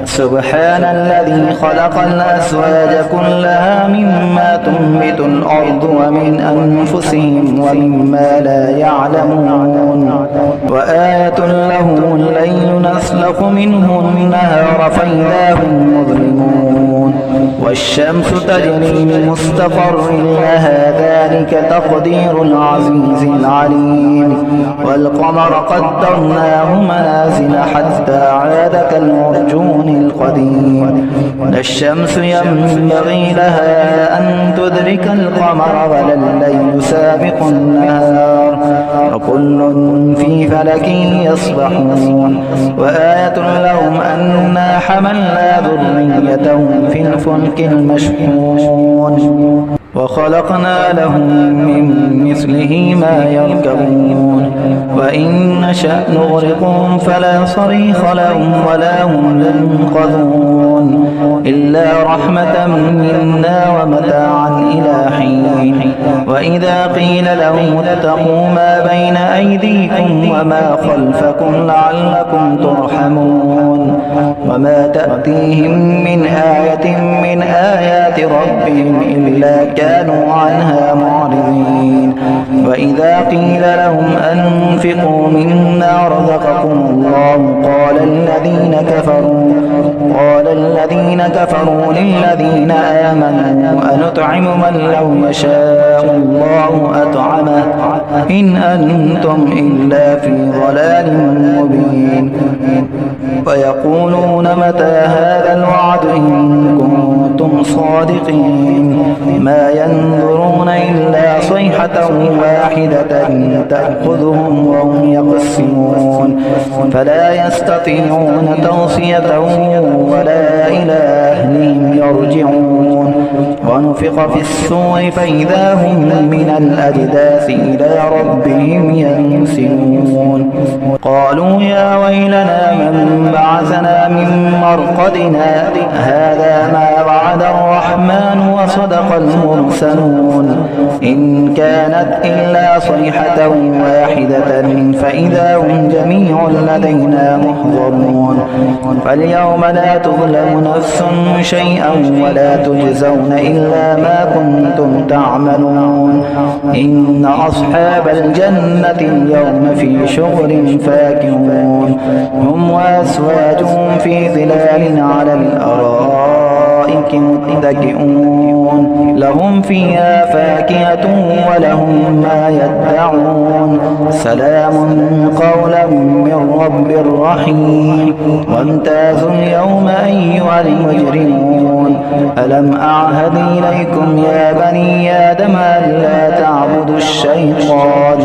سبحان الذي خلق الأزواج كلها مما تنبت الأرض ومن أنفسهم ومما لا يعلمون وآية لهم الليل نسلخ منه النهار فإذا هم مظلمون والشمس تجري لمستقر لها ذلك تقدير العزيز العليم والقمر قدرناه منازل حتى عاد كالعرجون القديم لا الشمس ينبغي لها أن تدرك القمر ولا الليل سابق النهار وكل في فلك يسبحون وآية لهم أنا حملنا ذريتهم في الفلك المشحون وخلقنا لهم من مثله ما يركبون وإن نشأ نغرقهم فلا صريخ لهم ولا هم ينقذون إلا رحمة منا ومتاعا إلى حين وإذا قيل لهم اتقوا ما بين أيديكم وما خلفكم لعلكم ترحمون وما تأتيهم من آية من آيات ربهم إلا كانوا عنها معرضين وإذا قيل لهم أنفقوا مما رزقكم الله قال الذين كفروا للذين آمنوا أنطعم من لو يشاء الله أطعمه إن أنتم إلا في ضلال مبين ويقولون متى هذا الوعد إن كنتم صادقين ما ينظرون إلا صيحة واحدة تأخذهم وهم يقسمون فلا يستطيعون توصية ولا إلى أهلهم يرجعون ونفخ في الصور فإذا هم من الأجداث إلى ربهم ينسلون قالوا يا ويلنا من بعثنا من مرقدنا هذا ما وعد الرحمن وصدق المرسلون إن كانت إلا صيحة واحدة فإذا هم جميع لدينا محضرون فاليوم لا تظلم نفس شيئا ولا تجزون إلا ما كنتم تعملون إن أصحاب الجنة اليوم في شغل فاكهون هم وأزواجهم في ظلال على الأرائك متكئون لهم فيها فاكهة ولهم ما يدعون سلام قولا من رب رحيم وامتازوا اليوم أيها المجرمون ألم أعهد إليكم يا بني آدم ألا تعبدوا الشيطان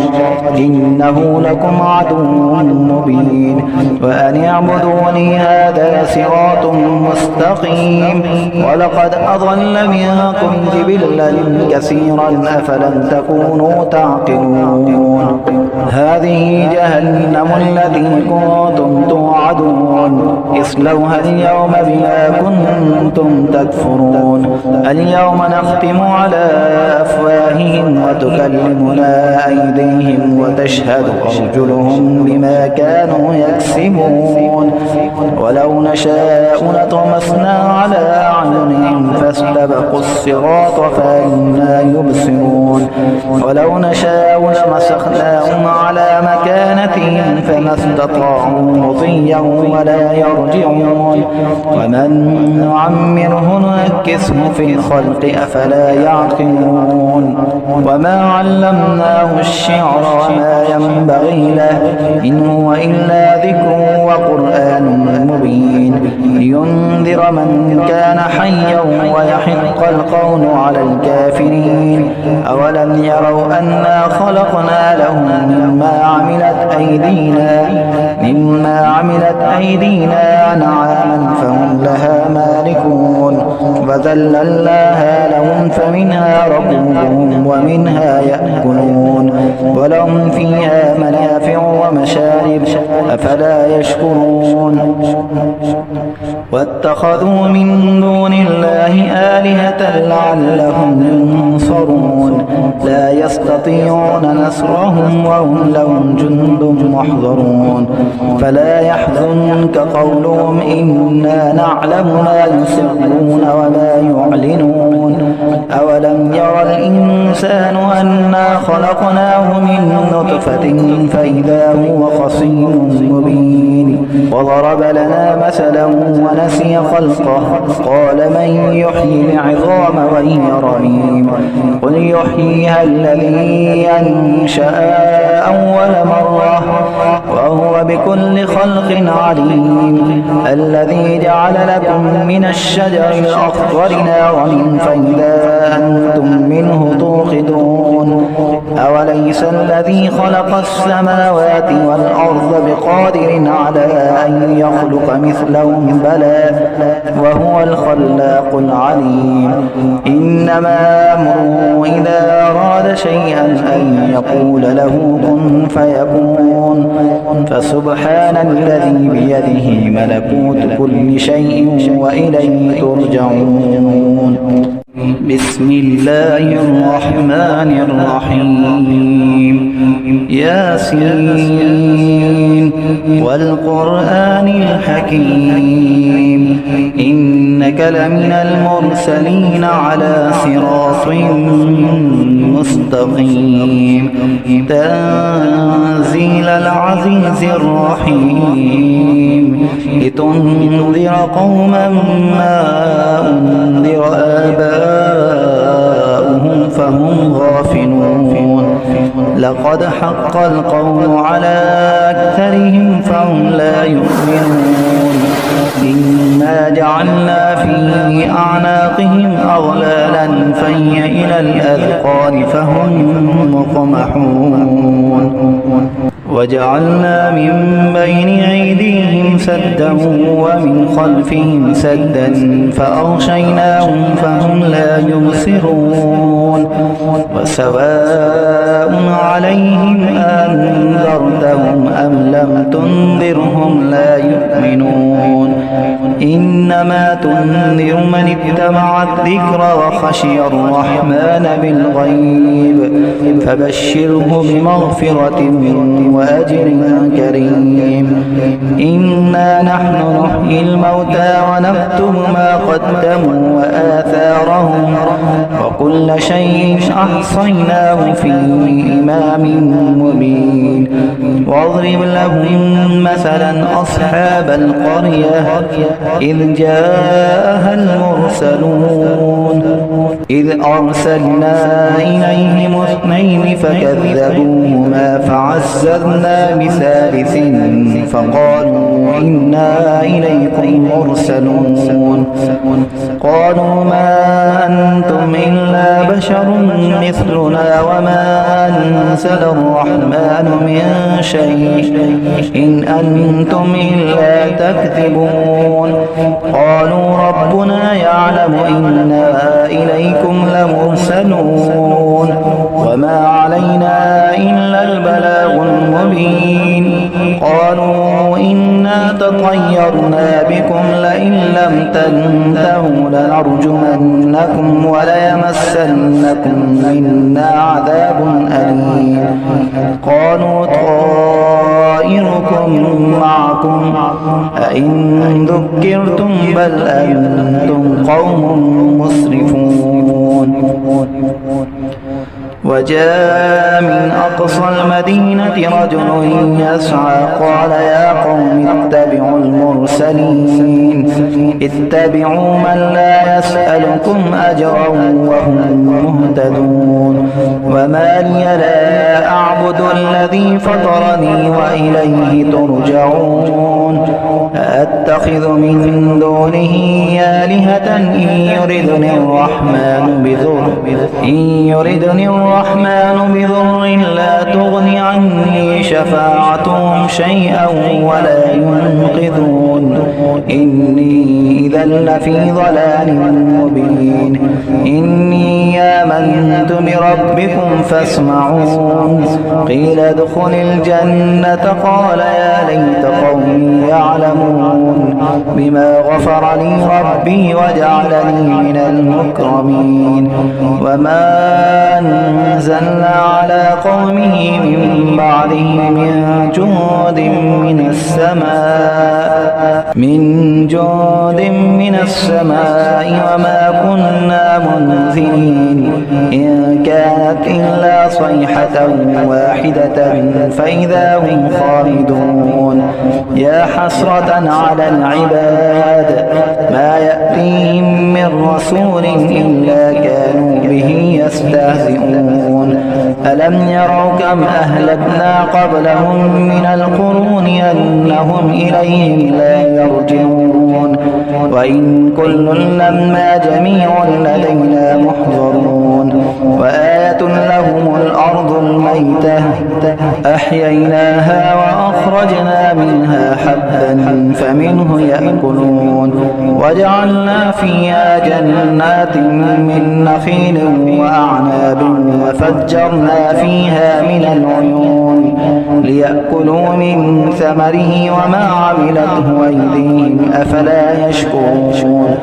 إنه لكم عدو مبين وأن اعبدوني هذا صراط مستقيم ولقد أضل منكم جبلا كثيرا أفلم تكونوا تعقلون هذه جهنم التي كنتم توعدون اصلوها اليوم بما كنتم تكفرون اليوم نختم على أفواههم وتكلمنا أيديهم وتشهد أرجلهم بما كانوا يكسبون ولو نشاء لطمسنا على أعينهم فاستبقوا الصراط فأنا يبصرون ولو نشاء لمسخناهم على مكانتهم فما استطاعوا مضيا ولا يرجعون ومن نعمره ننكسه في الخلق أفلا يعقلون وما علمناه الشعر وما ينبغي له إن هو إلا ذكر وقرآن مبين لينذر من كان حيا ويحق القول على الكافرين أولم يروا أنا خلقنا لهم مما عملت أيدينا أنعاما فهم لها مالكون وذللناها لهم فمنها ركوبهم ومنها يأكلون ولهم فيها منافع ومشارب أفلا يشكرون واتخذوا من دون الله آلهة لعلهم ينصرون لا يستطيعون نصرهم وهم لهم جند محضرون فلا يحزنك قولهم إنا نعلم ما يسرون وما يعلنون أولم ير الإنسان أنا خلقناه من نطفة فإذا هو خصيم مبين وضرب لنا مثلا ونسي خلقه قال من يحيي العظام وهي رميم قل يحييها الذي أنشأها أول مرة وهو بكل خلق عليم الذي جعل لكم من الشجر الأخضر نارا فإذا أنتم منه توقدون أوليس الذي خلق السماوات والأرض بقادر على أن يخلق مثلهم بلى وهو الخلاق العليم إنما أمره إذا أراد شيئا أن يقول له كن فيكون فسبحان الذي بيده ملكوت كل شيء وإليه ترجعون بسم الله الرحمن الرحيم ياسين والقرآن الحكيم إنك لمن المرسلين على صراط مستقيم تنزيل العزيز الرحيم لتنذر قوما ما أنذر آباؤهم فهم غافلون لقد حق القول على أكثرهم فهم لا يؤمنون إنا جعلنا في أعناقهم أغلالا فهي إلى الأذقان فهم مقمحون وجعلنا من بين أيديهم سدا ومن خلفهم سدا فأغشيناهم فهم لا يبصرون وسواء عليهم أنذرتهم أم لم تنذرهم لا يؤمنون إنما تنذر من اتبع الذكر وخشي الرحمن بالغيب فبشره بمغفرة وأجر كريم إنا نحن نحيي الموتى ونكتب ما قدموا وآثارهم وكل شيء أحصيناه في إمام مبين واضرب لهم مثلا أصحاب القرية إذ جاءها المرسلون إذ أرسلنا إليهم اثنين فكذبوهما فعززنا بثالث فقالوا إنا إليكم مرسلون قالوا ما أنتم إلا بشر مثلنا وما أنزل الرحمن من شيء إن أنتم إلا تكذبون قالوا ربنا يعلم إنا إليكم لمرسلون وما علينا إلا البلاغ المبين قالوا إنا تطيرنا بكم لئن لم تنتهوا لنرجمنكم وليمسنكم منا عذاب أليم قالوا طائركم معكم أئن ذكرتم بل أنتم قوم مسرفون وجاء من أقصى المدينة رجل يسعى قال يا قوم اتبعوا المرسلين اتبعوا من لا يسألكم أجرا وهم مهتدون وما لي لا أعبد الذي فطرني وإليه ترجعون أتخذ من دونه آلهة إن يردني الرحمن بضر لا تغن عني شفاعتهم شيئا ولا ينقذون إني إذا لفي ضلال مبين إني آمنت بربكم فاسمعون قيل ادخل الجنة قال يا ليت قومي يعلمون بما غفر لي ربي وجعلني من المكرمين وما أنزلنا على قومه من بعده من جند من السماء وما كنا منزلين إن كانت إلا صيحة واحدة فإذا هم خالدون يا حسرة على العباد ما يأتيهم من رسول إلا كانوا به يستهزئون ألم يروا كم أهلكنا قبلهم من القرون أنهم إليهم لا يرجعون وإن كل لما جميع لدينا محضرون وآية لهم الأرض الميتة أحييناها وأخرجنا منها حبا فمنه يأكلون وجعلنا فيها جنات من نخيل وأعناب وفجرنا فيها من العيون ليأكلوا من ثمره وما عملته أيديهم أفلا يشكرون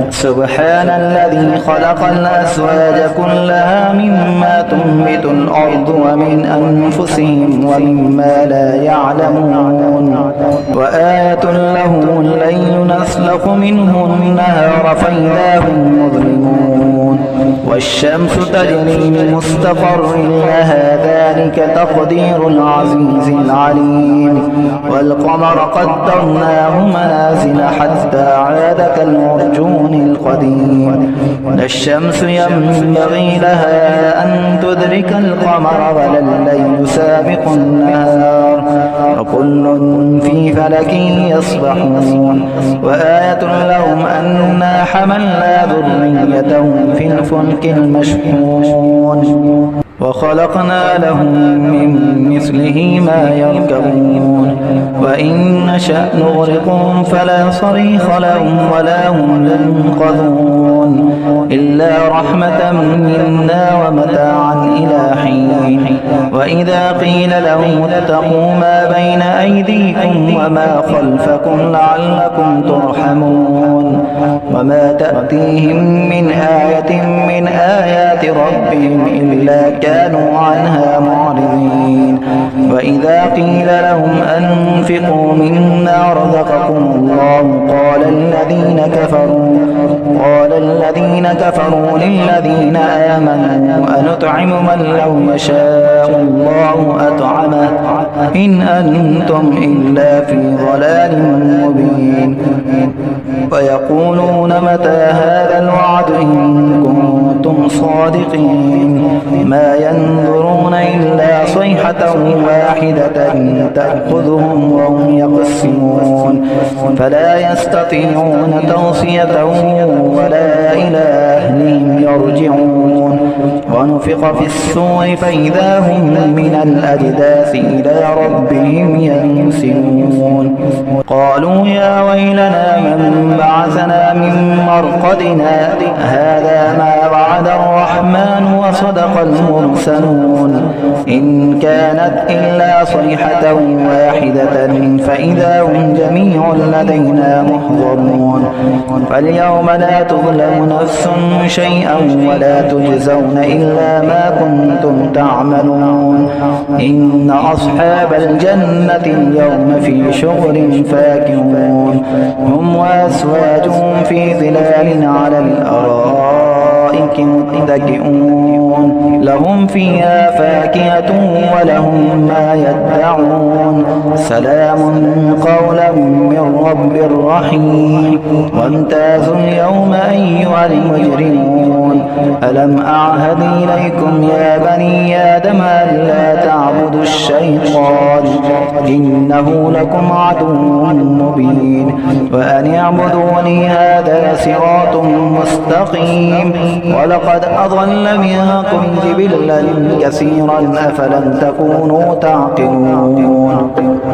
سبحان الذي خلق الأزواج كلها مما تنبت الأرض ومن أنفسهم ومما لا يعلمون وآية لهم الليل نسلخ منه النهار فإذا هم مظلمون والشمس تجري لمستقر لها ذلك تقدير العزيز العليم والقمر قدرناه منازل حتى عاد كالعرجون القديم لا الشمس ينبغي لها أن تدرك القمر ولا الليل سابق النهار وكل في فلك يسبحون وآية لهم أنا حملنا ذريتهم في الفلك المشحون وخلقنا لهم من مثله ما يركبون وإن نشأ نغرقهم فلا صريخ لهم ولا هم ينقذون إلا رحمة منا ومتاعا إلى حين وإذا قيل لهم اتقوا ما بين أيديكم وما خلفكم لعلكم ترحمون وما تأتيهم من آية من آيات ربهم إلا كانوا عنها معرضين وإذا قيل لهم أنفقوا مما رزقكم الله قال الذين كفروا للذين آمنوا أنطعم من لو يشاء الله أطعمه إن أنتم إلا في ضلال مبين ويقولون متى هذا الوعد إن كنتم صادقين ما ينظرون إلا صيحة واحدة تأخذهم وهم يقسمون فلا يستطيعون توصية ولا إلى أهلهم يرجعون ونفخ في الصور فإذا هم من الأجداث إلى ربهم ينسلون قالوا يا ويلنا من بعثنا من مرقدنا هذا ما وعد الرحمن وصدق المرسلون إن كانت إلا صيحة واحدة فإذا هم جميع لدينا محضرون فاليوم لا تظلم نفس شيئا ولا تجزون إلا ما كنتم تعملون إن أصحاب الجنة اليوم في شغل فاكهون هم وأزواجهم في ظلال على الأرائك متكئون لهم فيها فاكهة ولهم ما يدعون سلام قولا من رب رحيم وامتازوا اليوم أيها المجرمون ألم أعهد إليكم يا بني آدم ألا تعبدوا الشيطان إنه لكم عدو مبين وأن اعبدوني هذا صراط مستقيم ولقد أضل منكم جبلا كثيرا أفلم تكونوا تعقلون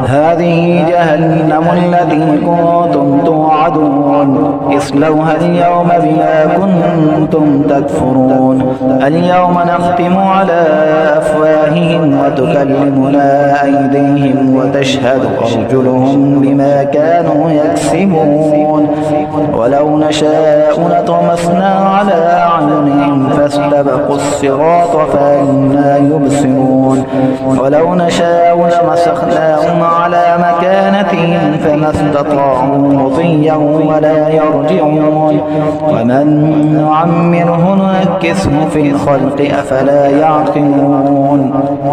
هذه جهنم التي كنتم توعدون اصلوها اليوم بما كنتم تكفرون اليوم نختم على أفواههم وتكلمنا أيديهم وتشهد أرجلهم بما كانوا يكسبون ولو نشاء لطمسنا على أعينهم فاستبقوا الصراط فأنى يبصرون ولو نشاء لمسخناهم على مكانتهم فما استطاعوا مضيا ولا يرجعون ومن نعمره ننكسه في الخلق أفلا يعقلون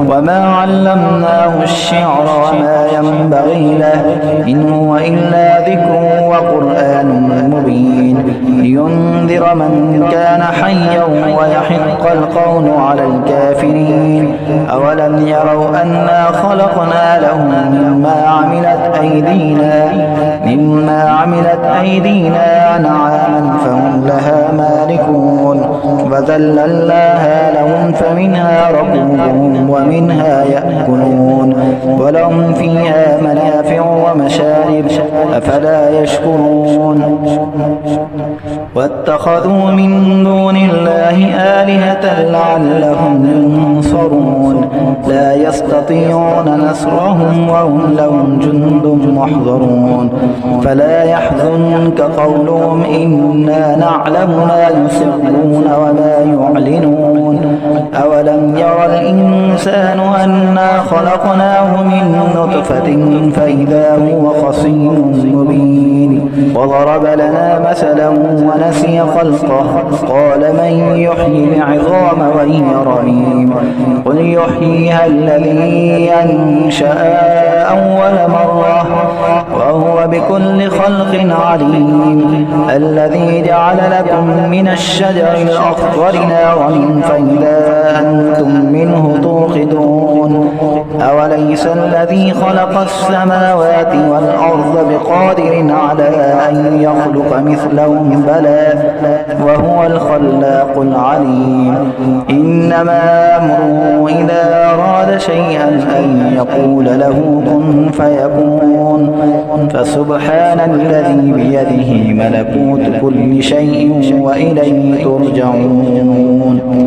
وما علمناه الشعر وما ينبغي له إن هو إلا ذكر وقرآن مبين لينذر من كان حيا ويحق القول على الكافرين أولم يروا أنا خلقنا لهم مما عملت أيدينا أنعاما فهم لها مالكون وذللناها لهم فمنها ركوبهم ومنها يأكلون ولهم فيها منافع ومشارب أفلا يشكرون واتخذوا من دون الله آلهة لعلهم ينصرون لا يستطيعون نصرهم وهم لهم جند محضرون فلا يحزنك قولهم إنا نعلم ما يسرون وما يعلنون أولم ير الإنسان أنا خلقناه من نطفة فإذا هو خصيم مبين وضرب لنا مثلا ونسي خلقه قال من يحيي العظام وهي رميم قل يحييها الذي أنشأها أول مرة وهو بكل خلق عليم الذي جعل لكم من الشجر الأخضر نارا فإذا أنتم منه توقدون أوليس الذي خلق السماوات والأرض بقادر على أن يخلق مثلهم بلى وهو الخلاق العليم إنما أمره إذا أراد شيئا أن يقول له كن فيكون فسبحان الذي بيده ملكوت كل شيء وإليه ترجعون